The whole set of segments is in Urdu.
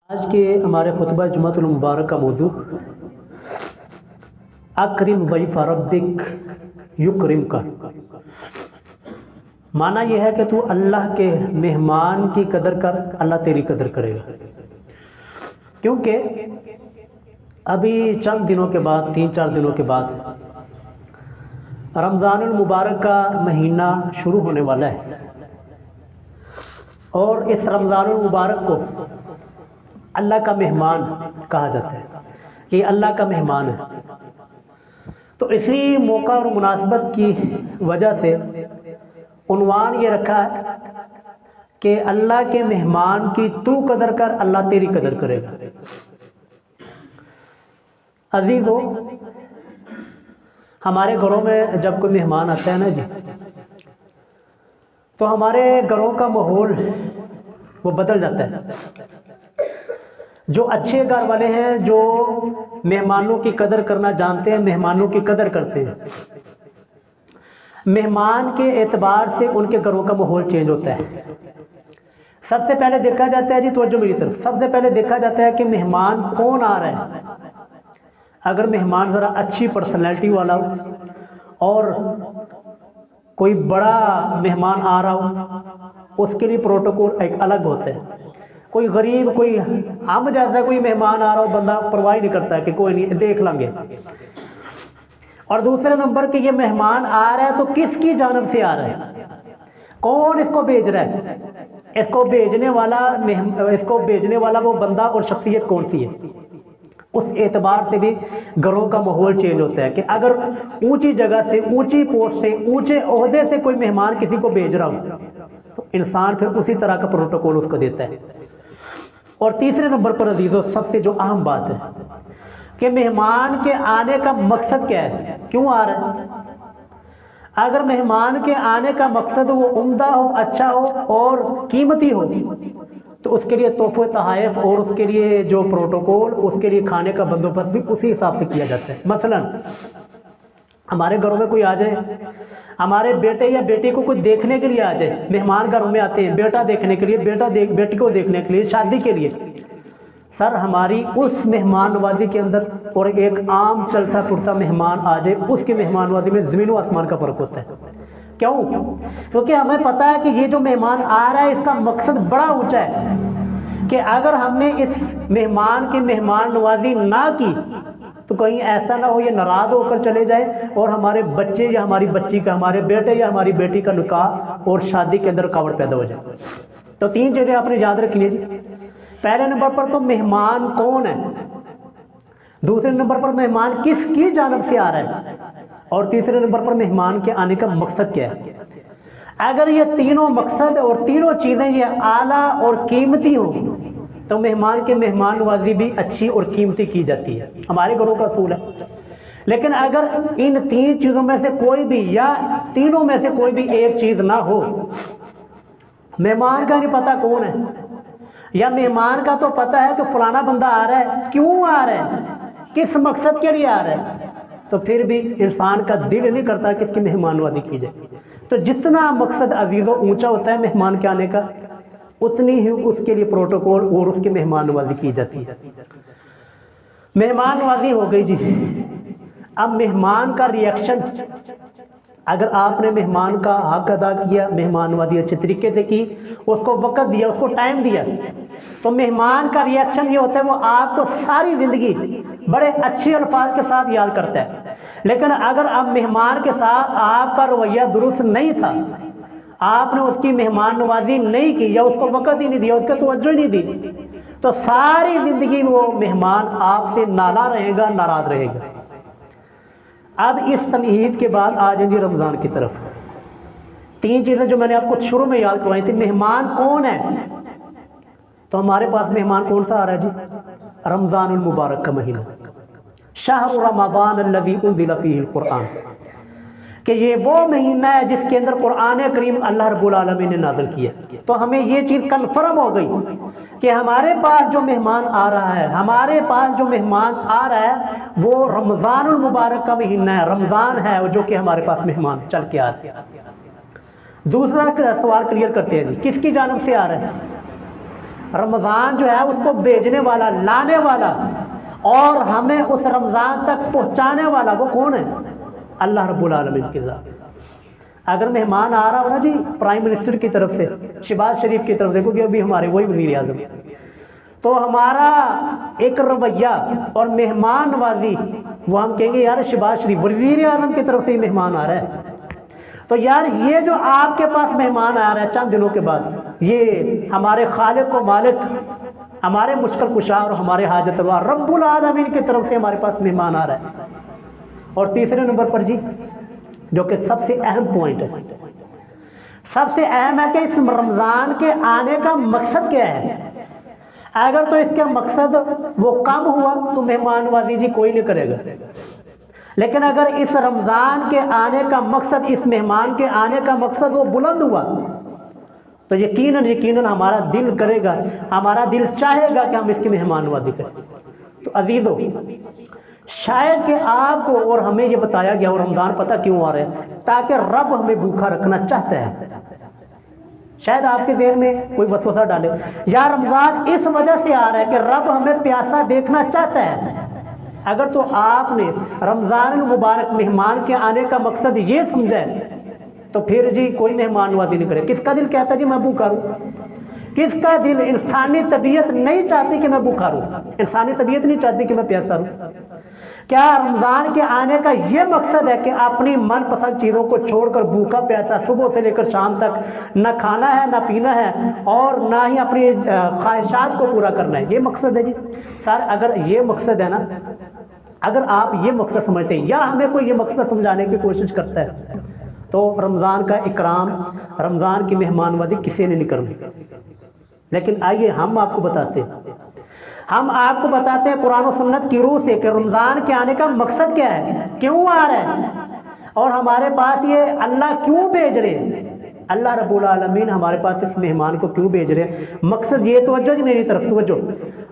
آج کے ہمارے خطبہ جمعۃ المبارک کا موضوع اکرم ضیف ربک یکرم کا معنی یہ ہے کہ تو اللہ کے مہمان کی قدر کر، اللہ تیری قدر کرے گا۔ کیونکہ ابھی چند دنوں کے بعد، 3-4 دنوں کے بعد رمضان المبارک کا مہینہ شروع ہونے والا ہے، اور اس رمضان المبارک کو اللہ کا مہمان کہا جاتا ہے کہ اللہ کا مہمان ہے۔ تو اسی موقع اور مناسبت کی وجہ سے عنوان یہ رکھا ہے کہ اللہ کے مہمان کی تو قدر کر، اللہ تیری قدر کرے گا۔ عزیزو، ہمارے گھروں میں جب کوئی مہمان آتا ہے نا جی، تو ہمارے گھروں کا ماحول وہ بدل جاتا ہے۔ جو اچھے گھر والے ہیں، جو مہمانوں کی قدر کرنا جانتے ہیں، مہمانوں کی قدر کرتے ہیں، مہمان کے اعتبار سے ان کے گھروں کا ماحول چینج ہوتا ہے۔ سب سے پہلے دیکھا جاتا ہے جی، توجہ میری طرف، سب سے پہلے دیکھا جاتا ہے کہ مہمان کون آ رہا ہے۔ اگر مہمان ذرا اچھی پرسنالٹی والا ہو اور کوئی بڑا مہمان آ رہا ہو، اس کے لیے پروٹوکول ایک الگ ہوتا ہے۔ کوئی غریب، کوئی ہم جیسا کوئی مہمان آ رہا ہو، بندہ پرواہ نہیں کرتا کہ کوئی نہیں، دیکھ لیں گے۔ اور دوسرے نمبر کہ یہ مہمان آ رہا ہے تو کس کی جانب سے آ رہا ہے، کون اس کو بھیج رہا ہے، اس کو بھیجنے والا وہ بندہ اور شخصیت کون سی ہے۔ اس اعتبار سے بھی گھروں کا ماحول چینج ہوتا ہے کہ اگر اونچی جگہ سے، اونچی پوسٹ سے، اونچے عہدے سے کوئی مہمان کسی کو بھیج رہا ہو تو انسان پھر اسی طرح کا پروٹوکول اس کو دیتا ہے۔ اور تیسرے نمبر پر عزیزو، سب سے جو اہم بات ہے کہ مہمان کے آنے کا مقصد کیا ہے، کیوں آ رہا ہے۔ اگر مہمان کے آنے کا مقصد وہ عمدہ ہو، اچھا ہو اور قیمتی ہو تو اس کے لیے تحفے تحائف اور اس کے لیے جو پروٹوکول، اس کے لیے کھانے کا بندوبست بھی اسی حساب سے کیا جاتا ہے۔ مثلا ہمارے گھروں میں کوئی آ جائے، ہمارے بیٹے یا بیٹی کو کوئی دیکھنے کے لیے آ جائے، مہمان گھروں میں آتے ہیں بیٹا دیکھنے کے لیے، بیٹی کو دیکھنے کے لیے، شادی کے لیے، سر ہماری اس مہمان نوازی کے اندر اور ایک عام چلتا پھرتا مہمان آ جائے، اس کی مہمان نوازی میں زمین و آسمان کا فرق ہوتا ہے۔ کیوں؟ کیونکہ ہمیں پتہ ہے کہ یہ جو مہمان آ رہا ہے اس کا مقصد بڑا اونچا ہے، کہ اگر ہم نے اس مہمان کی مہمان نوازی نہ کی تو کہیں ایسا نہ ہو یہ ناراض ہو کر چلے جائے اور ہمارے بچے یا ہماری بچی کا، ہمارے بیٹے یا ہماری بیٹی کا نکاح اور شادی کے اندر رکاوٹ پیدا ہو جائے۔ تو 3 چیزیں آپ نے یاد رکھنی ہے جی۔ پہلے نمبر پر تو مہمان کون ہے، دوسرے نمبر پر مہمان کس کی جانب سے آ رہا ہے، اور تیسرے نمبر پر مہمان کے آنے کا مقصد کیا ہے۔ اگر یہ تینوں مقصد اور تینوں چیزیں یہ اعلیٰ اور قیمتی ہوں تو مہمان کے مہمان نوازی بھی اچھی اور قیمتی کی جاتی ہے، ہمارے گھروں کا اصول ہے۔ لیکن اگر ان 3 چیزوں میں سے کوئی بھی یا تینوں میں سے کوئی بھی ایک چیز نہ ہو، مہمان کا نہیں پتہ کون ہے، یا مہمان کا تو پتہ ہے کہ فلانا بندہ آ رہا ہے، کیوں آ رہا ہے، کس مقصد کے لیے آ رہا ہے، تو پھر بھی انسان کا دل نہیں کرتا کہ اس کی مہمان نوازی کی جائے۔ تو جتنا مقصد عزیزو اونچا ہوتا ہے مہمان کے آنے کا، اتنی ہی اس کے لیے پروٹوکول اور اس کی مہمان نوازی کی جاتی ہے۔ مہمان نوازی ہو گئی جی، اب مہمان کا ریئیکشن، اگر آپ نے مہمان کا حق ادا کیا، مہمان نوازی اچھے طریقے سے کی، اس کو وقت دیا، اس کو ٹائم دیا، تو مہمان کا ریئیکشن یہ ہوتا ہے وہ آپ کو ساری زندگی بڑے اچھے الفاظ کے ساتھ یاد کرتا ہے۔ لیکن اگر اب مہمان کے ساتھ آپ کا رویہ درست نہیں تھا، آپ نے اس کی مہمان نوازی نہیں کی یا اس کو وقت ہی نہیں دیا، اس کو توجہ ہی نہیں دی، تو ساری زندگی وہ مہمان آپ سے نالا رہے گا، ناراض رہے گا۔ اب اس تمہید کے بعد آ جائیں گے رمضان کی طرف۔ 3 چیزیں جو میں نے آپ کو شروع میں یاد کروائی تھی، مہمان کون ہے، تو ہمارے پاس مہمان کون سا آ رہا ہے جی، رمضان المبارک کا مہینہ، شہر رمضان الذی انزل فیہ القرآن، کہ یہ وہ مہینہ ہے جس کے اندر قرآن کریم اللہ رب العالمین نے نازل کیا۔ تو ہمیں یہ چیز کنفرم ہو گئی کہ ہمارے پاس جو مہمان آ رہا ہے، ہمارے پاس جو مہمان آ رہا ہے وہ رمضان المبارک کا مہینہ ہے، رمضان ہے جو کہ ہمارے پاس مہمان چل کے آ رہا ہے۔ دوسرا سوال کلیئر کرتے ہیں جی، کس کی جانب سے آ رہا ہے، رمضان جو ہے اس کو بھیجنے والا، لانے والا اور ہمیں اس رمضان تک پہنچانے والا وہ کون ہے؟ اللہ رب العالمین کی ذات۔ اگر مہمان آ رہا ہو نا جی پرائم منسٹر کی طرف سے، شہباز شریف کی طرف سے، کیونکہ ابھی ہمارے وہی وزیر اعظم، تو ہمارا ایک رویہ اور مہمان نوازی وہ ہم کہیں گے یار شہباز شریف وزیر اعظم کی طرف سے ہی مہمان آ رہا ہے، تو یار یہ جو آپ کے پاس مہمان آ رہا ہے چند دنوں کے بعد، یہ ہمارے خالق و مالک، ہمارے مشکل کشا اور ہمارے حاجت روا رب العالمین کی طرف سے ہمارے پاس مہمان آ رہا ہے۔ اور تیسرے نمبر پر جی جو کہ سب سے اہم پوائنٹ ہے، سب سے اہم ہے کہ اس رمضان کے آنے کا مقصد کیا ہے۔ اگر تو اس کا مقصد وہ کم ہوا تو مہمان نوازی جی کوئی نہیں کرے گا، لیکن اگر اس رمضان کے آنے کا مقصد، اس مہمان کے آنے کا مقصد وہ بلند ہوا تو یقیناً ہمارا دل کرے گا، ہمارا دل چاہے گا کہ ہم اس کی مہمان نوازی کریں۔ تو عزیزو، شاید کہ آپ کو اور ہمیں یہ بتایا گیا اور رمضان پتہ کیوں آ رہا ہے؟ تاکہ رب ہمیں بھوکا رکھنا چاہتا ہے۔ شاید آپ کے ذہن میں کوئی وسوسہ ڈالے یا رمضان اس وجہ سے آ رہا ہے کہ رب ہمیں پیاسا دیکھنا چاہتا ہے۔ اگر تو آپ نے رمضان المبارک مہمان کے آنے کا مقصد یہ سمجھا ہے تو پھر جی کوئی مہمان نوازی نہیں کرے۔ کس کا دل کہتا ہے جی میں بھوکا رہوں؟ کس کا دل، انسانی طبیعت نہیں چاہتی کہ میں بھوکا رہوں، انسانی طبیعت نہیں چاہتی کہ میں پیاسا رہوں۔ کیا رمضان کے آنے کا یہ مقصد ہے کہ اپنی من پسند چیزوں کو چھوڑ کر بھوکا پیاسا صبح سے لے کر شام تک نہ کھانا ہے نہ پینا ہے اور نہ ہی اپنی خواہشات کو پورا کرنا ہے؟ یہ مقصد ہے جی سر؟ اگر یہ مقصد ہے نا، اگر آپ یہ مقصد سمجھتے ہیں یا ہمیں کوئی یہ مقصد سمجھانے کی کوشش کرتا ہے تو رمضان کا اکرام، رمضان کی مہمان نوازی کسی نے نہیں کرنی۔ لیکن آئیے ہم آپ کو بتاتے ہیں، ہم آپ کو بتاتے ہیں قرآن و سنت کی روح سے کہ رمضان کے آنے کا مقصد کیا ہے، کیوں آ رہا ہے، اور ہمارے پاس یہ اللہ کیوں بھیج رہے ہیں، اللہ رب العالمین ہمارے پاس اس مہمان کو کیوں بھیج رہے ہیں۔ مقصد یہ، توجہ جی میری طرف توجہ،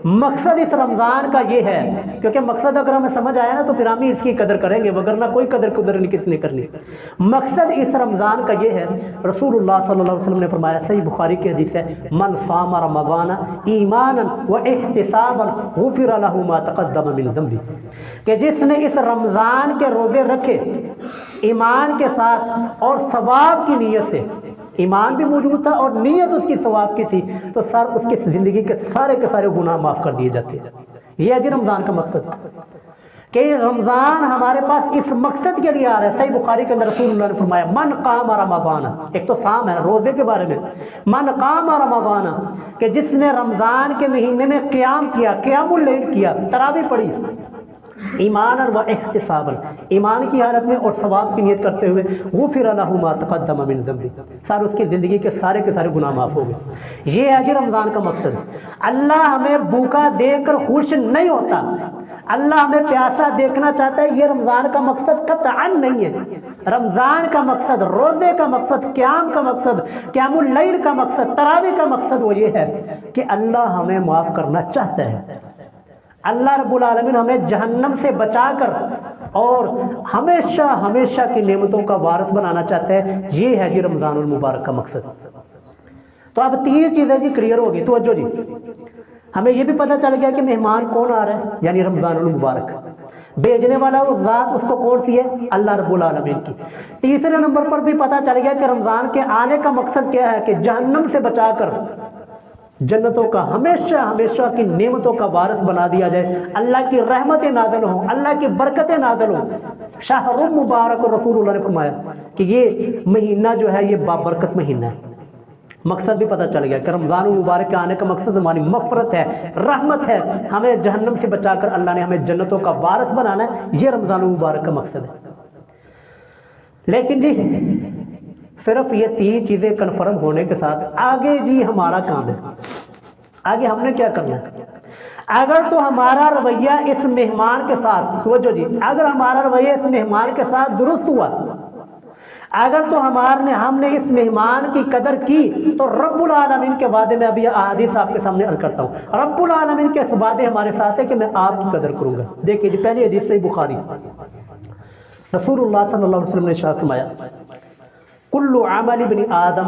مقصد اس رمضان کا یہ ہے، کیونکہ مقصد اگر ہمیں سمجھ آیا نا تو پھر ہم ہی اس کی قدر کریں گے، وگرنہ کوئی قدر نہیں کس نے کرنی۔ مقصد اس رمضان کا یہ ہے، رسول اللہ صلی اللہ علیہ وسلم نے فرمایا، صحیح بخاری کی حدیث ہے، من صام رمضان ایمانا و احتسابا غفر له ما تقدم من ذنبه، کہ جس نے اس رمضان کے روزے رکھے ایمان کے ساتھ اور ثواب کی نیت سے، ایمان بھی موجود تھا اور نیت اس کی ثواب کی تھی، تو سر اس کی زندگی کے سارے گناہ معاف کر دیے جاتے ہیں۔ یہ ہے جی رمضان کا مقصد، کہ رمضان ہمارے پاس اس مقصد کے لیے آ رہا ہے۔ صحیح بخاری کے اندر رسول اللہ نے فرمایا، من قام رمضان، ایک تو صام ہے روزے کے بارے میں، من قام رمضان، کہ جس نے رمضان کے مہینے میں قیام کیا، قیام اللیل کیا، تراویح پڑھی، ایمان و احتسابا، ایمان کی حالت میں اور ثواب کی نیت کرتے ہوئے، غفر له ما تقدم من ذنبه، سر اس کی زندگی کے سارے گناہ معاف ہو گئے۔ یہ ہے جی رمضان کا مقصد۔ اللہ ہمیں بھوکا دیکھ کر خوش نہیں ہوتا، اللہ ہمیں پیاسا دیکھنا چاہتا ہے۔ یہ رمضان کا مقصد قطعا نہیں ہے۔ رمضان کا مقصد، روزے کا مقصد، قیام کا مقصد، قیام اللیل کا مقصد، تراویح کا مقصد وہ یہ ہے کہ اللہ ہمیں معاف کرنا چاہتا ہے۔ اللہ رب العالمین ہمیں جہنم سے بچا کر اور ہمیشہ کی نعمتوں کا وارث بنانا چاہتا ہے۔ یہ ہے جی رمضان المبارک کا مقصد۔ تو اب تین چیزیں جی کلیئر ہوگی، توجہ جی، ہمیں یہ بھی پتہ چل گیا کہ مہمان کون آ رہا ہے، یعنی رمضان المبارک، بھیجنے والا وہ ذات اس کو کون سی ہے، اللہ رب العالمین کی۔ تیسرے نمبر پر بھی پتہ چل گیا کہ رمضان کے آنے کا مقصد کیا ہے، کہ جہنم سے بچا کر جنتوں کا ہمیشہ کی نعمتوں کا وارث بنا دیا جائے، اللہ کی رحمتیں نازل ہوں، اللہ کی برکتیں نازل ہوں۔ شہر مبارک، رسول اللہ نے فرمایا کہ یہ مہینہ جو ہے یہ بابرکت مہینہ ہے۔ مقصد بھی پتہ چل گیا کہ رمضان المبارک کے آنے کا مقصد ہماری مغفرت ہے، رحمت ہے، ہمیں جہنم سے بچا کر اللہ نے ہمیں جنتوں کا وارث بنانا ہے۔ یہ رمضان المبارک کا مقصد ہے۔ لیکن جی صرف یہ تین چیزیں کنفرم ہونے کے ساتھ آگے جی ہمارا کام ہے، آگے ہم نے کیا کرنا ہے۔ اگر تو ہمارا رویہ اس مہمان کے ساتھ، توجہ جی، اگر ہمارا رویہ اس مہمان کے ساتھ درست ہوا، اگر تو ہم نے اس مہمان کی قدر کی، تو رب العالمین کے وعدے میں ابھی احادیث آپ کے سامنے عرض کرتا ہوں، رب العالمین کے وعدے ہمارے ساتھ ہے کہ میں آپ کی قدر کروں گا۔ دیکھیے جی، پہلی حدیث صحیح بخاری، رسول اللہ صلی اللہ علیہ وسلم نے ارشاد فرمایا، کل عمل ابن آدم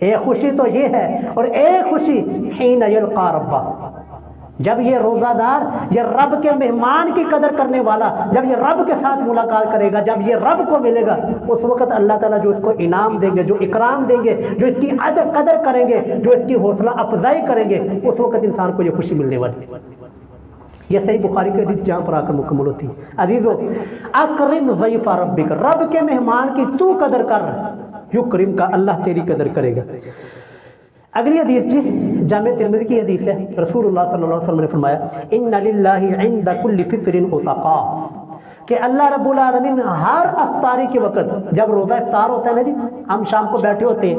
ایک خوشی تو یہ ہے، اور ایک خوشی حین یلقا ربہ، جب یہ روزہ دار، یہ رب کے مہمان کی قدر کرنے والا، جب یہ رب کے ساتھ ملاقات کرے گا، جب یہ رب کو ملے گا، اس وقت اللہ تعالیٰ جو اس کو انعام دیں گے، جو اکرام دیں گے، جو اس کی قدر کریں گے، جو اس کی حوصلہ افزائی کریں گے، اس وقت انسان کو یہ خوشی ملنے والی ہے۔ یہ صحیح بخاری کی حدیث جہاں پر آ کر مکمل ہوتی ہے۔ عزیزو، اکرم ضیف ربک، رب کے مہمان کی تو قدر کر، یکرم کا، اللہ تیری قدر کرے گا۔ اگلی حدیث جی جامع ترمذی کی حدیث ہے، رسول اللہ صلی اللہ علیہ وسلم نے فرمایا ان للہ عند کل فطر عتقاء، کہ اللہ رب العالمین ہر افطاری کے وقت، جب روزہ افطار ہوتا ہے نا جی، ہم شام کو بیٹھے ہوتے ہیں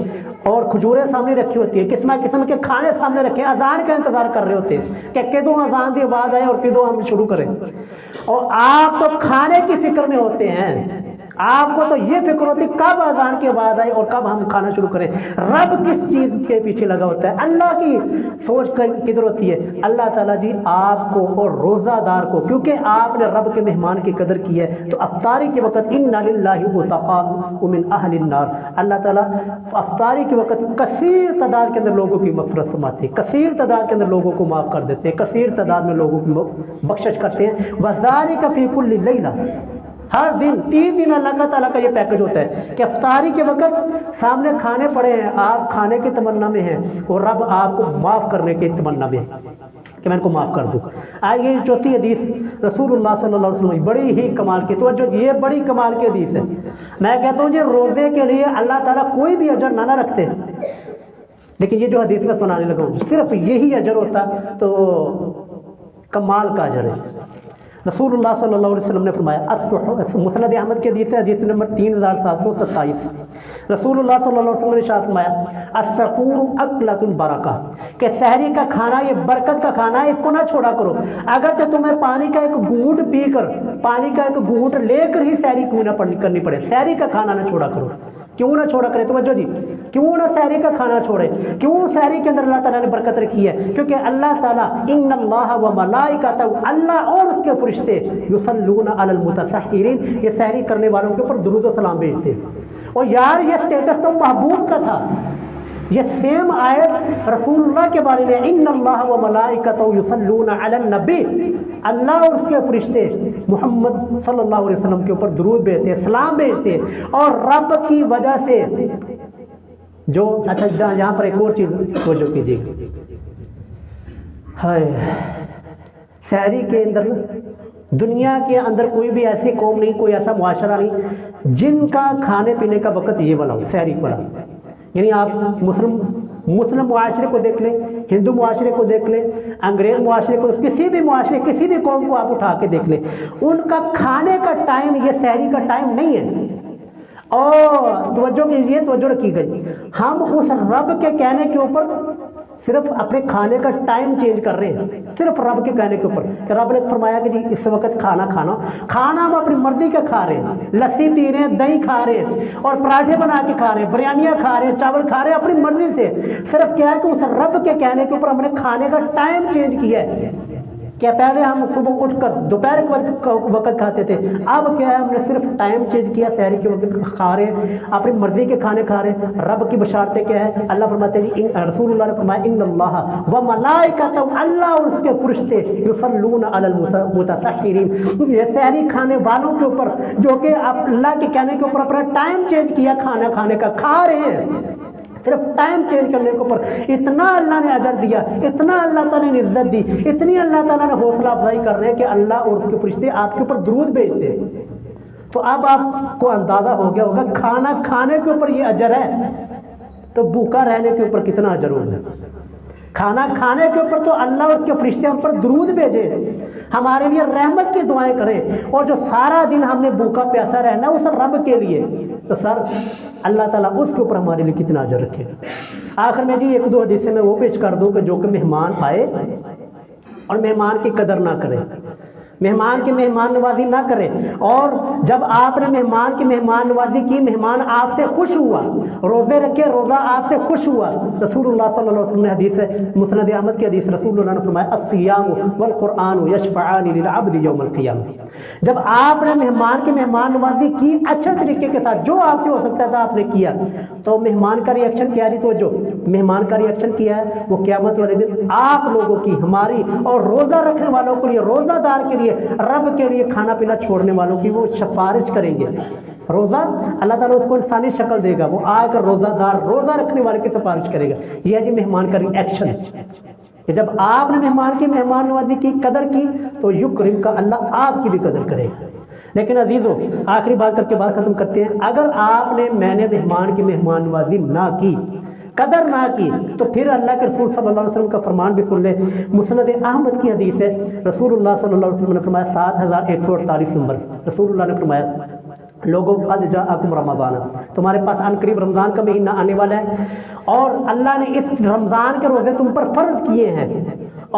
اور کھجوریں سامنے رکھی ہوتی ہیں، قسم قسم کے کھانے سامنے رکھے، اذان کا انتظار کر رہے ہوتے ہیں کہ کدوں اذان کی آواز آئے اور کدوں ہم شروع کریں، اور آپ تو کھانے کی فکر میں ہوتے ہیں، آپ کو تو یہ فکر ہوتی کب اذان کی آواز آئے اور کب ہم کھانا شروع کریں۔ رب کس چیز کے پیچھے لگا ہوتا ہے؟ اللہ کی سوچ کدھر ہوتی ہے؟ اللہ تعالیٰ جی آپ کو اور روزہ دار کو، کیونکہ آپ نے رب کے مہمان کی قدر کی ہے، تو افطاری کے وقت ان للہ عتقاء من اہل النار، اللہ تعالیٰ افطاری کے وقت کثیر تعداد کے اندر لوگوں کی مغفرت فرماتے ہیں، کثیر تعداد کے اندر لوگوں کو معاف کر دیتے ہیں، کثیر تعداد میں لوگوں کی بخشش کرتے ہیں۔ وذالک فی کل لیلہ، ہر دن 3 دن اللہ تعالیٰ کا یہ پیکج ہوتا ہے کہ افطاری کے وقت سامنے کھانے پڑے ہیں، آپ کھانے کی تمنا میں ہیں، اور رب آپ کو معاف کرنے کی تمنا میں ہے کہ میں ان کو معاف کر دوں۔ آئیے چوتھی حدیث رسول اللہ صلی اللہ علیہ وسلم، بڑی ہی کمال کی، توجہ، یہ بڑی کمال کی حدیث ہے۔ میں کہتا ہوں جی روزے کے لیے اللہ تعالیٰ کوئی بھی اجر نہ رکھتے، لیکن یہ جو حدیث میں سنانے لگا ہوں صرف یہی اجر ہوتا تو کمال کا اجر ہے۔ رسول اللہ صلی اللہ علیہ وسلم نے فرمایا، مسند احمد کی حدیث ہے، حدیث نمبر 3727، رسول اللہ صلی اللہ علیہ وسلم نے ارشاد فرمایا السحور اکلۃ البرکہ، کہ سحری کا کھانا یہ برکت کا کھانا ہے، اس کو نہ چھوڑا کرو، اگرچہ تمہیں پانی کا ایک گھونٹ پی کر، پانی کا ایک گھونٹ لے کر ہی سحری کیوں نہ کرنی پڑے، سحری کا کھانا نہ چھوڑا کرو، کیوں نہ چھوڑا کرے؟ توجہ جی، کیوں نہ سحری کا کھانا چھوڑے؟ کیوں سحری کے اندر اللہ تعالیٰ نے برکت رکھی ہے؟ کیونکہ اللہ تعالیٰ ان اللہ و ملائکتہ، اللہ اور اس کے فرشتے یصلون علی المتسحرین، یہ سحری کرنے والوں کے اوپر درود و سلام بھیجتے ہیں۔ اور یار یہ سٹیٹس تو محبوب کا تھا، یہ سیم آیت رسول اللہ کے بارے میں، ان اللہ و ملائکتہ یصلون علی النبی، اللہ اور اس کے فرشتے محمد صلی اللہ علیہ وسلم کے اوپر درود بھیجتے ہیں، سلام بھیجتے ہیں، اور رب کی وجہ سے جو، اچھا یہاں پر ایک اور چیز توجہ کیجیے، سحری کے اندر دنیا کے اندر کوئی بھی ایسی قوم نہیں، کوئی ایسا معاشرہ نہیں جن کا کھانے پینے کا وقت یہ والا ہو، سحری والا۔ یعنی آپ مسلم معاشرے کو دیکھ لیں، ہندو معاشرے کو دیکھ لیں، انگریز معاشرے کو، کسی بھی معاشرے، کسی بھی قوم کو آپ اٹھا کے دیکھ لیں، ان کا کھانے کا ٹائم یہ سحری کا ٹائم نہیں ہے۔ اور توجہ کیجیے، توجہ رکھی گئی، ہم اس رب کے کہنے کے اوپر صرف اپنے کھانے کا ٹائم چینج کر رہے ہیں، صرف رب کے کہنے کے اوپر، کہ رب نے فرمایا کہ جی اس وقت کھانا ہم اپنی مرضی کا کھا رہے ہیں، لسی پی رہے ہیں، دہی کھا رہے ہیں، اور پراٹھے بنا کے کھا رہے ہیں، بریانیاں کھا رہے ہیں، چاول کھا رہے ہیں اپنی مرضی سے، صرف کیا ہے کہ اس رب کے کہنے کے اوپر ہم نے کھانے کا ٹائم چینج کیا ہے۔ کیا پہلے ہم صبح اٹھ کر دوپہر کے وقت کھاتے تھے، اب کیا ہے ہم نے صرف ٹائم چینج کیا، سحری کے وقت کھا رہے ہیں، اپنی مرضی کے کھانے کھا رہے ہیں۔ رب کی بشارتیں کیا ہے؟ اللہ فرماتے ہیں، رسول اللہ نے فرمایا ان اللہ و ملائکتہ، اللہ اور اس کے فرشتے یصلون علی المتسحرین، یہ سحری کھانے والوں کے اوپر جو کہ اللہ کے کہنے کے اوپر اپنا ٹائم چینج کیا کھانا کھانے کا، کھا رہے ہیں، صرف ٹائم چینج کرنے کے اوپر اتنا اللہ نے اجر دیا، اتنا اللہ تعالیٰ نے عزت دی، اتنی اللہ تعالیٰ نے حوصلہ افزائی کر رہے ہیں کہ اللہ اور اس کے فرشتے آپ کے اوپر درود بھیجتے ہیں۔ تو اب آپ کو اندازہ ہو گیا ہوگا کھانا کھانے کے اوپر یہ اجر ہے، تو بھوکا رہنے کے اوپر کتنا اجر ہوگا۔ کھانا کھانے کے اوپر تو اللہ اور اس کے فرشتے ہم پر درود بھیجے، ہمارے لیے رحمت کی دعائیں کریں، اور جو سارا دن ہم نے بھوکا پیاسا رہنا اس رب کے لیے، تو سر اللہ تعالیٰ اس کے اوپر ہمارے لیے کتنا اجر رکھے گا۔ آخر میں جی ایک دو حدیث میں وہ پیش کر دوں کہ جو کہ مہمان آئے اور مہمان کی قدر نہ کرے، مہمان کی مہمان نوازی نہ کرے، اور جب آپ نے مہمان کی مہمان نوازی کی، مہمان آپ سے خوش ہوا، روزے رکھے، روزہ آپ سے خوش ہوا، رسول اللہ صلی اللہ علیہ وسلم نے حدیث ہے مسند احمد کی حدیث، رسول اللہ نے فرمایا الصیام والقرآن یشفعان للعبد یوم القیامہ۔ جب آپ نے مہمان کی مہمان نوازی کی اچھے طریقے کے ساتھ، جو آپ سے ہو سکتا تھا آپ نے کیا، تو مہمان کا ری ایکشن کیا ہے؟ تو جو مہمان کا ری ایکشن کیا ہے وہ قیامت والے دن آپ لوگوں کی، ہماری اور روزہ رکھنے والوں کے لیے، روزہ دار کے لیے، رب کے لیے کھانا پینا چھوڑنے والوں کی وہ سفارش کریں گے۔ روزہ اللہ تعالیٰ اس کو انسانی شکل دے گا، وہ آ کر روزہ دار، روزہ رکھنے والے کی سفارش کرے گا۔ یہ ہے جی مہمان کا ری ایکشن، کہ جب آپ نے مہمان کی مہمان نوازی کی، قدر کی، تو یکرم کا اللہ آپ کی بھی قدر کرے گا۔ لیکن عزیزو، آخری بات کر کے بات ختم کرتے ہیں، اگر آپ نے میں نے مہمان کی مہمان نوازی نہ کی، قدر نہ کی، تو پھر اللہ کے رسول صلی اللہ علیہ وسلم کا فرمان بھی سن لے، مسند احمد کی حدیث ہے، رسول اللہ صلی اللہ علیہ وسلم نے فرمایا 7148 نمبر، رسول اللہ نے فرمایا لوگوں قد جاءکم رمضان، تمہارے پاس ان قریب رمضان کا مہینہ آنے والا ہے، اور اللہ نے اس رمضان کے روزے تم پر فرض کیے ہیں،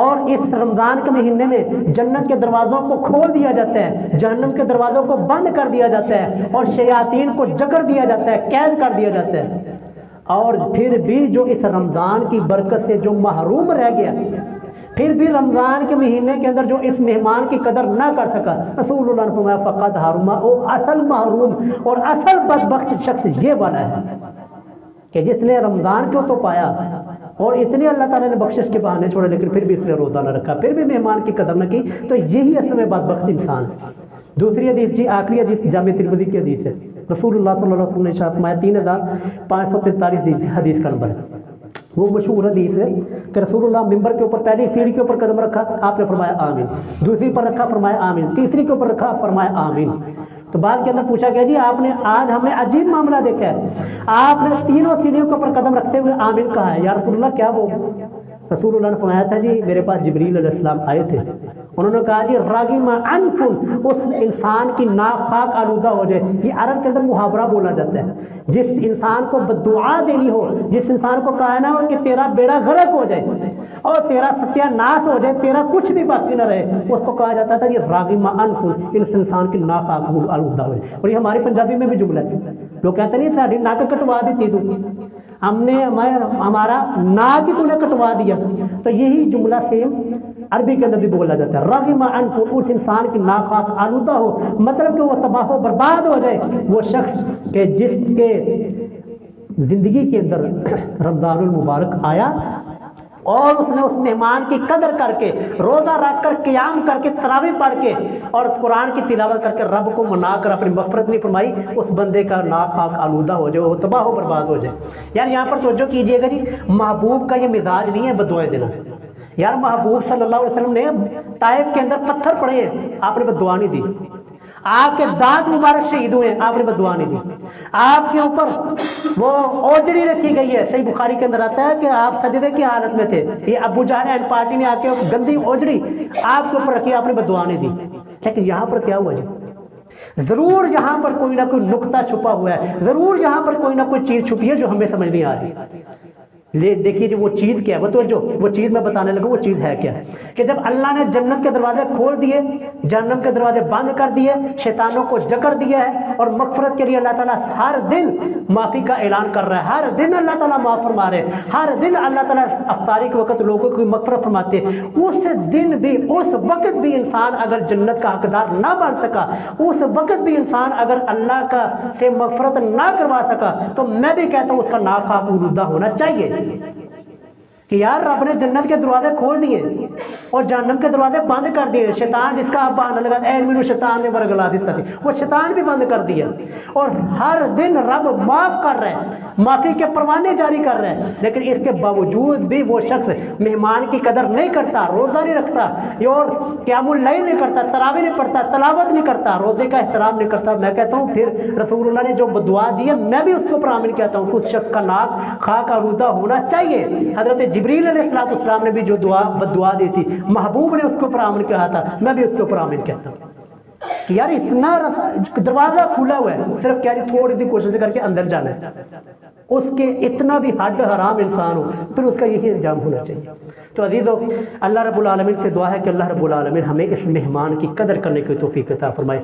اور اس رمضان کے مہینے میں جنت کے دروازوں کو کھول دیا جاتا ہے، جہنم کے دروازوں کو بند کر دیا جاتا ہے، اور شیاطین کو جکڑ دیا جاتا ہے، قید کر دیا جاتا ہے، اور پھر بھی جو اس رمضان کی برکت سے جو محروم رہ گیا، پھر بھی رمضان کے مہینے کے اندر جو اس مہمان کی قدر نہ کر سکا، رسول اللہ نے فرمایا فقط حرما، او اصل محروم اور اصل بدبخت شخص یہ والا ہے کہ جس نے رمضان کو تو پایا اور اتنے اللہ تعالیٰ نے بخشش کے بہانے چھوڑے، لیکن پھر بھی اس نے روزہ نہ رکھا، پھر بھی مہمان کی قدر نہ کی، تو یہی اصل میں بدبخت انسان ہے۔ دوسری حدیث جی، آخری حدیث جامع ترمذی کی حدیث ہے، رسول اللہ صلی اللہ علیہ وسلم نے ارشاد فرمایا 3545 حدیث کا نمبر ہے، وہ مشہور حدیث ہے کہ رسول اللہ ممبر کے اوپر پہلی سیڑھی کے اوپر قدم رکھا، آپ نے فرمایا آمین، دوسری پر رکھا فرمایا آمین، تیسری کے اوپر رکھا فرمایا آمین۔ تو بعد کے اندر پوچھا گیا جی آپ نے آج ہم نے عجیب معاملہ دیکھا ہے، آپ نے تینوں سیڑھیوں کے اوپر قدم رکھتے ہوئے آمین کہا ہے، یا رسول اللہ کیا وہ؟ رسول اللہ نے فرمایا تھا جی میرے پاس جبریل علیہ السلام آئے تھے، انہوں نے کہا جی راغم انفن، اس انسان کی ناک خاک آلودہ ہو جائے، یہ عرب کے اندر محاورہ بولا جاتا ہے، جس انسان کو بددعا دینی ہو، جس انسان کو کہنا ہو کہ تیرا بیڑا غرق ہو جائے اور تیرا ستیہ ناش ہو جائے، تیرا کچھ بھی باقی نہ رہے، اس کو کہا جاتا تھا یہ راغم انفن، اس انسان کی ناک خاک آلودہ ہو جائے۔ اور یہ ہماری پنجابی میں بھی جملہ ہے، لوگ کہتے نہیں ساڑھی ناک کٹوا دیتی تو ہم نے ہمارا ناک ہی تو نے کٹوا دیا، تو یہی جملہ سیم عربی کے اندر بھی بولا جاتا ہے، راغم انف، اس انسان کی ناک خاک آلودہ ہو، مطلب کہ وہ تباہ و برباد ہو جائے، وہ شخص کہ جس کے زندگی کے اندر رمضان المبارک آیا اور اس نے اس مہمان کی قدر کر کے، روزہ رکھ کر، قیام کر کے، تراویح پڑھ کے اور قرآن کی تلاوت کر کے رب کو منا کر اپنی مغفرت نہیں فرمائی، اس بندے کا ناک خاک آلودہ ہو جائے، وہ تباہ و برباد ہو جائے۔ یار یہاں پر توجہ کیجئے گا جی، محبوب کا یہ مزاج نہیں ہے بددعائیں دینا۔ یار محبوب صلی اللہ علیہ وسلم نے طائف کے اندر پتھر پڑے ہیں، آپ نے بددعا نہیں دی، آپ کے دانت مبارک شہید ہوئے، آپ نے بددعا نہیں دی، آپ کے اوپر وہ اوجڑی رکھی گئی ہے، صحیح بخاری کے اندر آتا ہے کہ آپ سجدے کی حالت میں تھے، یہ ابو جہل اینڈ پارٹی نے آ کے گندی اوجڑی آپ کے اوپر رکھی، آپ نے بددعا نہیں دی۔ لیکن یہاں پر کیا ہوا جی؟ ضرور یہاں پر کوئی نہ کوئی نقطہ چھپا ہوا ہے، ضرور یہاں پر کوئی نہ کوئی چیز چھپی ہے جو ہمیں سمجھ نہیں آ رہی۔ دیکھیے جی وہ چیز کیا ہے، وہ چیز میں بتانے لگا، وہ چیز ہے کیا کہ جب اللہ نے جنت کے دروازے کھول دیے، جہنم کے دروازے بند کر دیے، شیطانوں کو جکڑ دیا ہے، اور مغفرت کے لیے اللہ تعالیٰ ہر دن معافی کا اعلان کر رہا ہے، ہر دن اللہ تعالیٰ معاف فرما رہے ہیں، ہر دن اللہ تعالیٰ افطاری کے وقت لوگوں کو مغفرت فرماتے ہیں، اس دن بھی، اس وقت بھی انسان اگر جنت کا حقدار نہ بن سکا، اس وقت بھی انسان اگر اللہ کا سے مغفرت نہ کروا سکا، تو میں بھی کہتا ہوں اس کا ناک خاک آلودہ ہونا چاہیے کہ یار رب نے جنت کے دروازے کھول دیے اور جہنم کے دروازے بند کر دیے، شیطان جس کا آپ بہانا لگا اے مینو شیطان نے ورگلا دیتا تھی، وہ شیطان بھی بند کر دیا، اور ہر دن رب معاف کر رہے ہیں، معافی کے پروانے جاری کر رہے ہیں، لیکن اس کے باوجود بھی وہ شخص مہمان کی قدر نہیں کرتا، روزہ نہیں رکھتا، اور قیام اللیل نہیں کرتا، تراویح نہیں پڑھتا، تلاوت نہیں کرتا، روزے کا احترام نہیں کرتا، میں کہتا ہوں پھر رسول اللہ نے جو بدعا دی ہے میں بھی اس کو پر آمین کہتا ہوں، کچھ شخص کا ناک خاک آلودہ ہونا چاہیے۔ حضرت جبریل علیہ السلام نے بھی جو بددعا دی تھی، محبوب نے اس کو پر آمین کہا تھا، میں بھی اس کو پر آمین کہتا ہوں کہ یار اتنا دروازہ کھلا ہوا ہے، صرف کیا تھوڑی سی کوشش کر کے اندر جانا ہے، اس کے اتنا بھی حد حرام انسان ہو پھر اس کا یہی انجام ہونا چاہیے۔ تو عزیزو اللہ رب العالمین سے دعا ہے کہ اللہ رب العالمین ہمیں اس مہمان کی قدر کرنے کی توفیق عطا فرمائے.